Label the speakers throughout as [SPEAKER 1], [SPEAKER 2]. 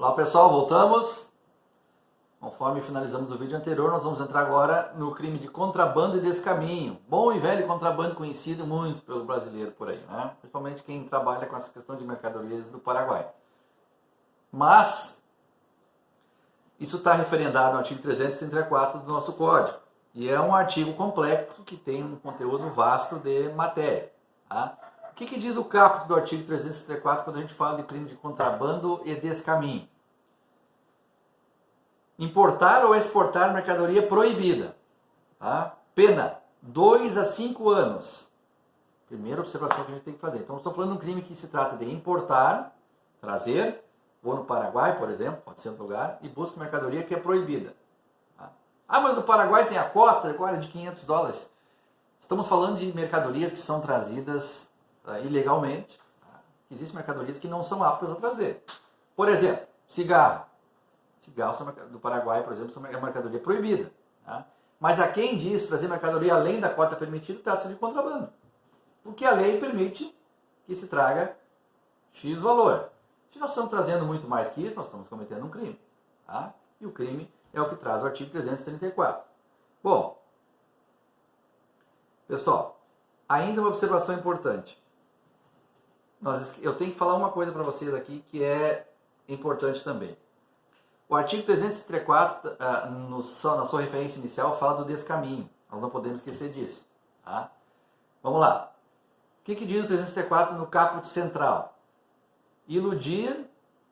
[SPEAKER 1] Olá pessoal, voltamos. Conforme finalizamos o vídeo anterior, nós vamos entrar agora no crime de contrabando e descaminho. Bom e velho contrabando conhecido muito pelo brasileiro por aí, né? Principalmente quem trabalha com essa questão de mercadorias do Paraguai. Mas isso está referendado no artigo 334 do nosso código. E é um artigo complexo que tem um conteúdo vasto de matéria. Tá? O que diz o caput do artigo 334 quando a gente fala de crime de contrabando e descaminho? Importar ou exportar mercadoria proibida. Tá? Pena, 2 a 5 anos. Primeira observação que a gente tem que fazer. Então, estou falando de um crime que se trata de importar, trazer, ou no Paraguai, por exemplo, pode ser outro lugar, e busca mercadoria que é proibida. Tá? Ah, mas no Paraguai tem a cota agora de $500. Estamos falando de mercadorias que são trazidas ilegalmente. Tá? Existem mercadorias que não são aptas a trazer. Por exemplo, cigarro. Cigarros do Paraguai, por exemplo, é mercadoria proibida. Tá? Mas a quem diz trazer mercadoria além da cota permitida, trata-se de contrabando. Porque a lei permite que se traga X valor. Se nós estamos trazendo muito mais que isso, nós estamos cometendo um crime. Tá? E o crime é o que traz o artigo 334. Bom, pessoal, ainda uma observação importante. Eu tenho que falar uma coisa para vocês aqui que é importante também. O artigo 334, na sua referência inicial, fala do descaminho. Nós não podemos esquecer disso. Tá? Vamos lá. O que diz o 334 no caput central? Iludir,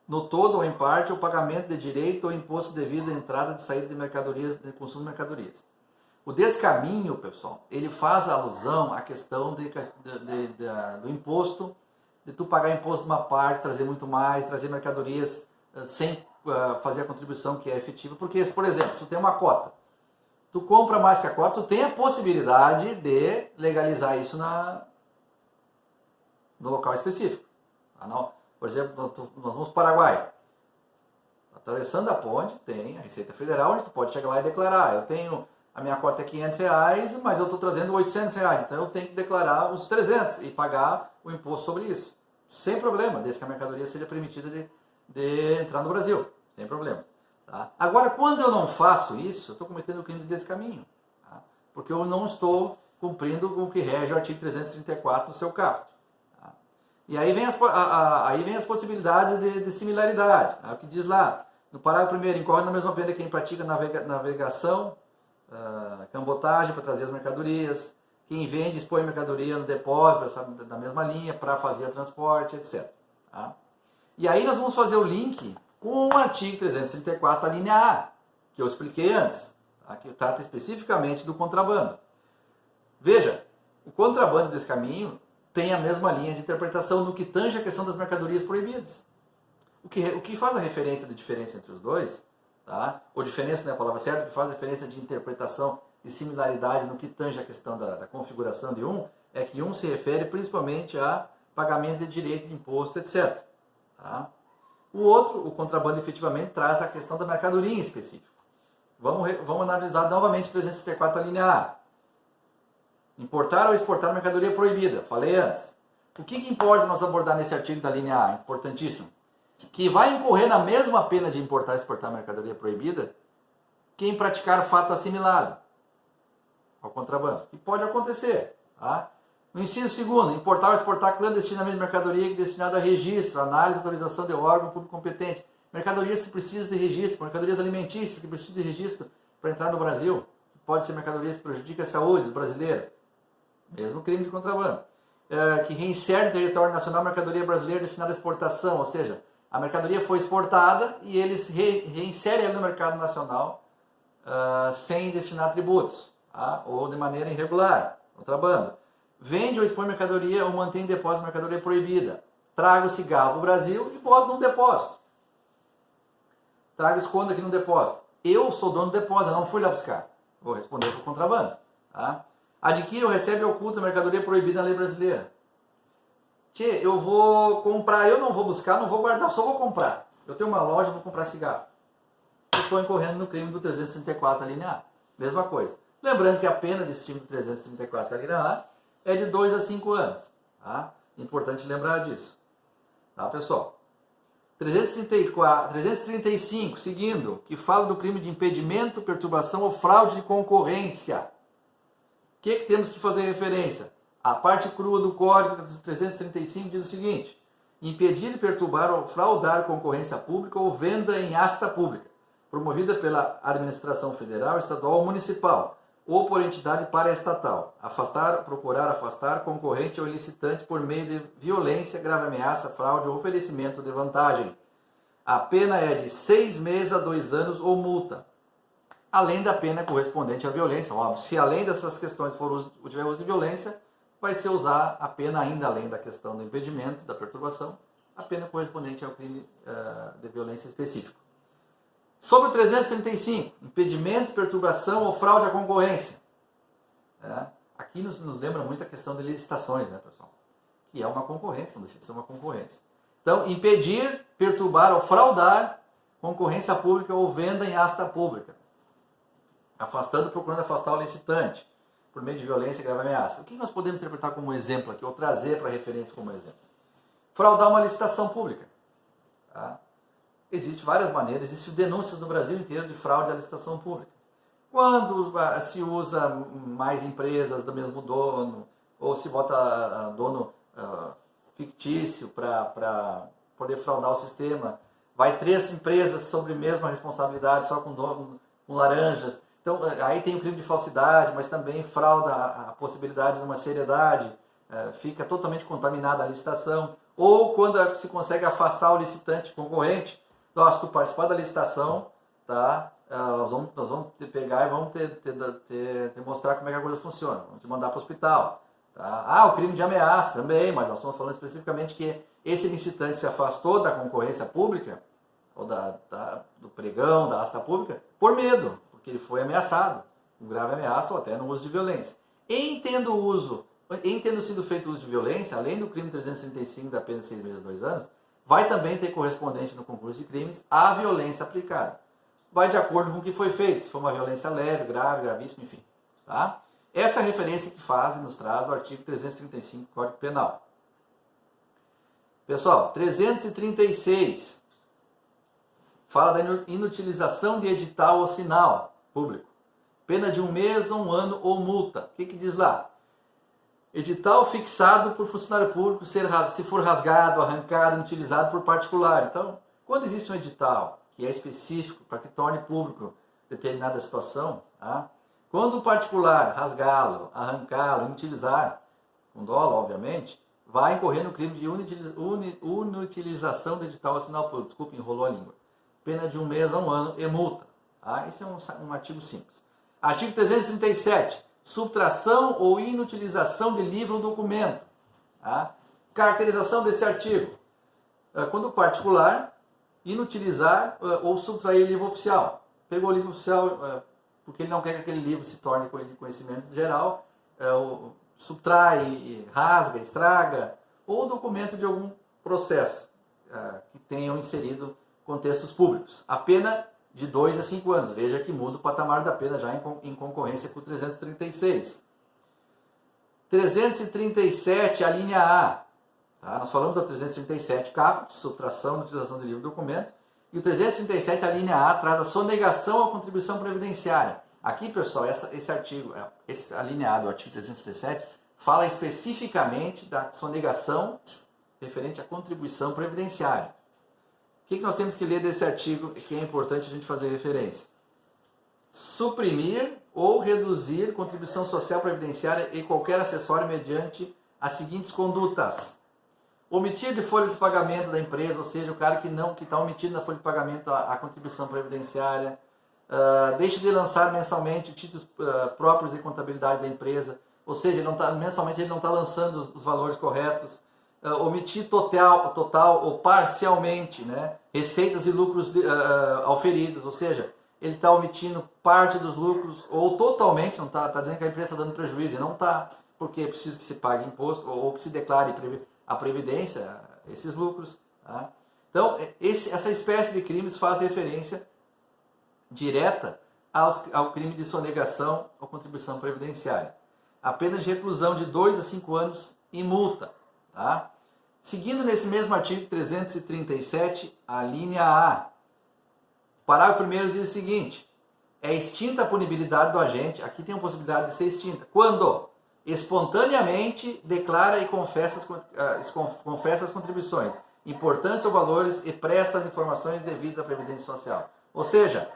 [SPEAKER 1] no todo ou em parte, o pagamento de direito ou imposto devido à entrada e saída de mercadorias, de consumo de mercadorias. O descaminho, pessoal, ele faz alusão à questão do imposto, de tu pagar imposto de uma parte, trazer muito mais, trazer mercadorias sem fazer a contribuição que é efetiva. Porque, por exemplo, se tu tem uma cota, tu compra mais que a cota, tu tem a possibilidade de legalizar isso no local específico. Ah, não. Por exemplo, nós vamos para o Paraguai. Atravessando a ponte, tem a Receita Federal, onde tu pode chegar lá e declarar. A minha cota é R$500, mas eu estou trazendo R$800, então eu tenho que declarar os 300 e pagar o imposto sobre isso. Sem problema, desde que a mercadoria seja permitida de entrar no Brasil. Sem problema. Tá? Agora, quando eu não faço isso, eu estou cometendo o crime de descaminho. Tá? Porque eu não estou cumprindo com o que rege o artigo 334 no seu caput. Tá? E aí vem as possibilidades de similaridade. Tá? O que diz lá, no parágrafo 1º, incorre na mesma pena quem pratica navegação, cambotagem para trazer as mercadorias, quem vende e expõe mercadoria no depósito da mesma linha para fazer o transporte, etc. Tá? E aí nós vamos fazer o link com o artigo 334, a linha A, que eu expliquei antes, tá? Que trata especificamente do contrabando. Veja, o contrabando desse caminho tem a mesma linha de interpretação no que tange a questão das mercadorias proibidas. O que faz a referência de diferença entre os dois, tá? Ou diferença não é a palavra certa, o que faz a diferença de interpretação e similaridade no que tange a questão da configuração de um, é que um se refere principalmente a pagamento de direito de imposto, etc. Tá? O outro, o contrabando, efetivamente traz a questão da mercadoria em específico. Vamos analisar novamente o 334, a linha A. Importar ou exportar mercadoria proibida. Falei antes. O que importa nós abordar nesse artigo da linha A? Importantíssimo. Que vai incorrer na mesma pena de importar e exportar mercadoria proibida quem praticar fato assimilado ao contrabando. Que pode acontecer. Tá? No inciso 2º, importar ou exportar clandestinamente mercadoria destinada a registro, análise e autorização de órgão público competente. Mercadorias que precisam de registro, mercadorias alimentícias que precisam de registro para entrar no Brasil. Pode ser mercadorias que prejudicam a saúde dos brasileiros. Mesmo crime de contrabando. Que reinsere no território nacional mercadoria brasileira destinada à exportação, ou seja, a mercadoria foi exportada e eles reinserem ela no mercado nacional sem destinar tributos, tá? Ou de maneira irregular, contrabando. Vende ou expõe mercadoria ou mantém em depósito mercadoria proibida. Traga o cigarro para o Brasil e bota num depósito. Traga e esconda aqui no depósito. Eu sou dono do depósito, eu não fui lá buscar. Vou responder por contrabando. Tá? Adquire ou recebe ou oculta mercadoria proibida na lei brasileira. Tchê, eu vou comprar, eu não vou buscar, não vou guardar, só vou comprar. Eu tenho uma loja, vou comprar cigarro. Eu estou incorrendo no crime do 334, a linha A. Mesma coisa. Lembrando que a pena desse crime do 334, a linha A, é de 2 a 5 anos. Tá? Importante lembrar disso. Tá, pessoal? 335, seguindo, que fala do crime de impedimento, perturbação ou fraude de concorrência. O que temos que fazer referência? A parte crua do Código de 335 diz o seguinte: impedir, perturbar ou fraudar concorrência pública ou venda em asta pública, promovida pela administração federal, estadual ou municipal, ou por entidade paraestatal. Afastar, procurar afastar concorrente ou licitante por meio de violência, grave ameaça, fraude ou oferecimento de vantagem. A pena é de 6 meses a 2 anos ou multa, além da pena correspondente à violência. Óbvio, se além dessas questões tiver uso de violência, vai ser usar a pena ainda além da questão do impedimento, da perturbação, a pena correspondente ao crime de violência específico. Sobre o 335, impedimento, perturbação ou fraude à concorrência. Aqui nos lembra muito a questão de licitações, né, pessoal? Que é uma concorrência, não deixa de ser uma concorrência. Então, impedir, perturbar ou fraudar concorrência pública ou venda em asta pública. Afastando, procurando afastar o licitante por meio de violência e grave ameaça. O que nós podemos interpretar como exemplo aqui, ou trazer para referência como exemplo? Fraudar uma licitação pública. Tá? Existem várias maneiras, existem denúncias no Brasil inteiro de fraude à licitação pública. Quando se usa mais empresas do mesmo dono, ou se bota dono fictício para poder fraudar o sistema, vai 3 empresas sobre a mesma responsabilidade, só com laranjas. Então, aí tem o crime de falsidade, mas também frauda a possibilidade de uma seriedade, fica totalmente contaminada a licitação. Ou quando se consegue afastar o licitante concorrente, se tu participar da licitação, tá? Nós vamos te pegar e vamos te mostrar como é que a coisa funciona. Vamos te mandar para o hospital. Tá? O crime de ameaça também, mas nós estamos falando especificamente que esse licitante se afastou da concorrência pública, ou do pregão, da asta pública, por medo, porque ele foi ameaçado, com grave ameaça ou até no uso de violência. Em tendo sido feito uso de violência, além do crime 335 da pena de 6 meses a 2 anos, vai também ter correspondente no concurso de crimes a violência aplicada. Vai de acordo com o que foi feito, se for uma violência leve, grave, gravíssima, enfim. Tá? Essa é a referência que faz e nos traz o artigo 335 do Código Penal. Pessoal, 336 fala da inutilização de edital ou sinal público. Pena de 1 mês, 1 ano ou multa. O que diz lá? Edital fixado por funcionário público, se for rasgado, arrancado, inutilizado por particular. Então, quando existe um edital que é específico para que torne público determinada situação, tá? Quando o particular rasgá-lo, arrancá-lo, inutilizar, com dolo, obviamente, vai incorrer no crime de inutilização de edital ou sinal público. Desculpa, enrolou a língua. Pena de 1 mês a 1 ano e multa. Tá? Esse é um artigo simples. Artigo 337. Subtração ou inutilização de livro ou documento. Tá? Caracterização desse artigo. Quando o particular inutilizar ou subtrair livro oficial. Pegou o livro oficial porque ele não quer que aquele livro se torne de conhecimento geral, subtrai, rasga, estraga, ou documento de algum processo que tenham inserido contextos públicos. A pena de 2 a 5 anos. Veja que muda o patamar da pena já em concorrência com o 336. 337, a linha A. Tá? Nós falamos do 337 caput, subtração, utilização de livro e documento. E o 337, a linha A, traz a sonegação à contribuição previdenciária. Aqui, pessoal, esse artigo, a linha A do artigo 337, fala especificamente da sonegação referente à contribuição previdenciária. O que nós temos que ler desse artigo que é importante a gente fazer referência? Suprimir ou reduzir contribuição social previdenciária e qualquer acessório mediante as seguintes condutas. Omitir de folha de pagamento da empresa, ou seja, o cara que está omitindo na folha de pagamento a contribuição previdenciária. Deixe de lançar mensalmente títulos próprios de contabilidade da empresa, ou seja, mensalmente ele não está lançando os valores corretos. Omitir total ou parcialmente, né, receitas e lucros auferidos, ou seja, ele está omitindo parte dos lucros ou totalmente, não está dizendo que a empresa está dando prejuízo, e não está, porque é preciso que se pague imposto ou que se declare a previdência, esses lucros. Tá? Então, essa espécie de crimes faz referência direta ao crime de sonegação ou contribuição previdenciária. A pena de reclusão de 2 a 5 anos e multa. Tá? Seguindo nesse mesmo artigo 337, a linha A, o parágrafo 1º diz o seguinte: é extinta a punibilidade do agente, aqui tem a possibilidade de ser extinta, quando espontaneamente declara e confessa as contribuições, importância ou valores e presta as informações devidas à Previdência Social. Ou seja,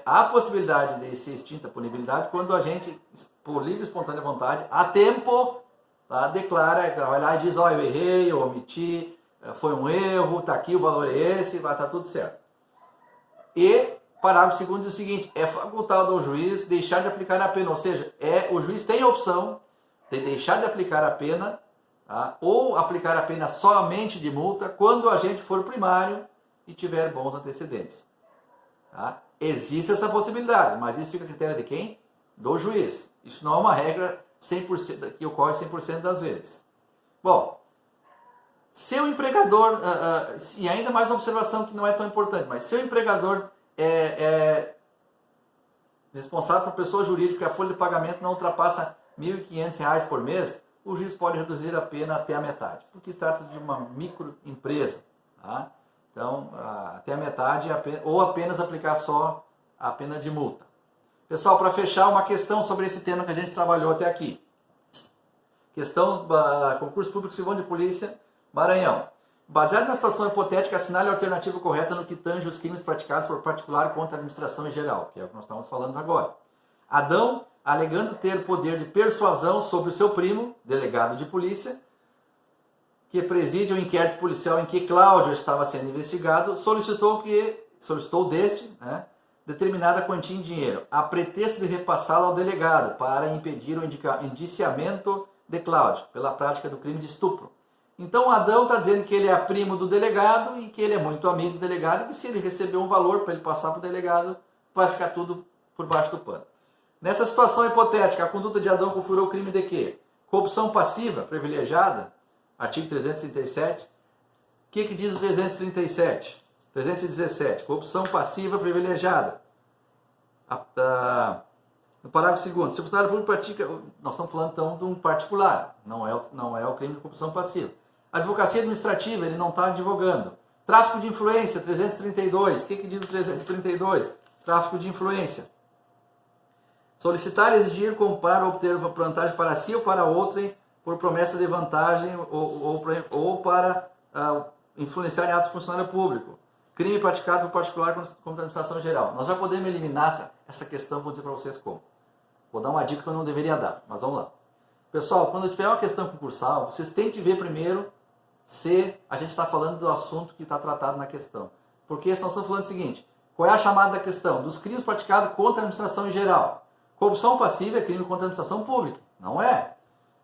[SPEAKER 1] há a possibilidade de ser extinta a punibilidade quando o agente, por livre e espontânea vontade, a tempo, tá, declara, vai lá e diz, eu errei, eu omiti, foi um erro, está aqui, o valor é esse, vai estar tudo certo. E parágrafo 2º diz o seguinte: é facultado ao juiz deixar de aplicar a pena, ou seja, o juiz tem a opção de deixar de aplicar a pena, tá, ou aplicar a pena somente de multa quando o agente for primário e tiver bons antecedentes. Tá? Existe essa possibilidade, mas isso fica a critério de quem? Do juiz. Isso não é uma regra 100%, que ocorre 100% das vezes. Bom, seu empregador, e ainda mais uma observação que não é tão importante, mas seu empregador é responsável por pessoa jurídica e a folha de pagamento não ultrapassa R$ 1.500 por mês, o juiz pode reduzir a pena até a metade, porque se trata de uma microempresa. Tá? Então, até a metade, ou apenas aplicar só a pena de multa. Pessoal, para fechar, uma questão sobre esse tema que a gente trabalhou até aqui. Questão concurso público civil de polícia, Maranhão. Baseado na situação hipotética, assinale a alternativa correta no que tange os crimes praticados por particular contra a administração em geral, que é o que nós estamos falando agora. Adão, alegando ter poder de persuasão sobre o seu primo, delegado de polícia, que preside o inquérito policial em que Cláudio estava sendo investigado, solicitou deste, né, determinada quantia em dinheiro, a pretexto de repassá-la ao delegado para impedir o indiciamento de Cláudio pela prática do crime de estupro. Então Adão está dizendo que ele é primo do delegado e que ele é muito amigo do delegado e que se ele receber um valor para ele passar para o delegado, vai ficar tudo por baixo do pano. Nessa situação hipotética, a conduta de Adão configurou o crime de quê? Corrupção passiva privilegiada, artigo 337. O que diz o 317? Corrupção passiva privilegiada. No parágrafo 2º, se o funcionário público pratica, nós estamos falando então de um particular, não é o crime de corrupção passiva. Advocacia administrativa, ele não está advogando. Tráfico de influência, 332. O que diz o 332? Tráfico de influência. Solicitar, exigir, comprar ou obter vantagem para si ou para outrem por promessa de vantagem ou para influenciar em atos de funcionário público. Crime praticado por particular contra a administração geral. Nós já podemos eliminar essa questão, vou dizer para vocês como. Vou dar uma dica que eu não deveria dar, mas vamos lá. Pessoal, quando tiver uma questão concursal, vocês têm que ver primeiro se a gente está falando do assunto que está tratado na questão. Porque nós estamos falando o seguinte: qual é a chamada da questão? Dos crimes praticados contra a administração em geral. Corrupção passiva é crime contra a administração pública. Não é.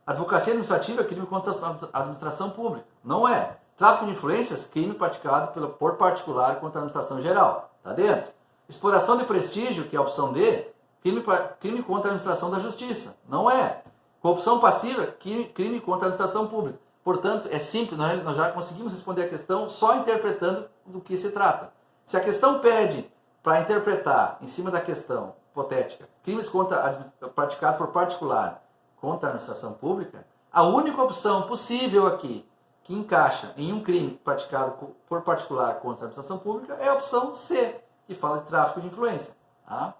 [SPEAKER 1] Advocacia administrativa é crime contra a administração pública. Não é. Tráfico de influências, crime praticado por particular contra a administração geral. Está dentro. Exploração de prestígio, que é a opção D, crime contra a administração da justiça. Não é. Corrupção passiva, crime contra a administração pública. Portanto, é simples, nós já conseguimos responder a questão só interpretando do que se trata. Se a questão pede para interpretar, em cima da questão hipotética, crimes praticados por particular contra a administração pública, a única opção possível aqui, que encaixa em um crime praticado por particular contra a administração pública, é a opção C, que fala de tráfico de influência. Tá?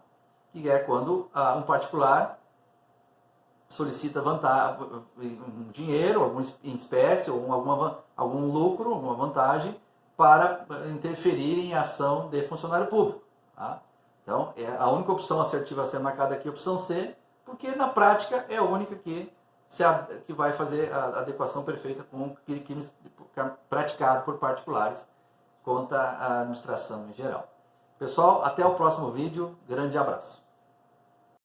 [SPEAKER 1] Que é quando um particular solicita um dinheiro, alguma espécie, ou algum lucro, alguma vantagem, para interferir em ação de funcionário público. Tá? Então, a única opção assertiva a ser marcada aqui é a opção C, porque na prática é a única que vai fazer a adequação perfeita com crimes praticados por particulares contra a administração em geral. Pessoal, até o próximo vídeo. Grande abraço.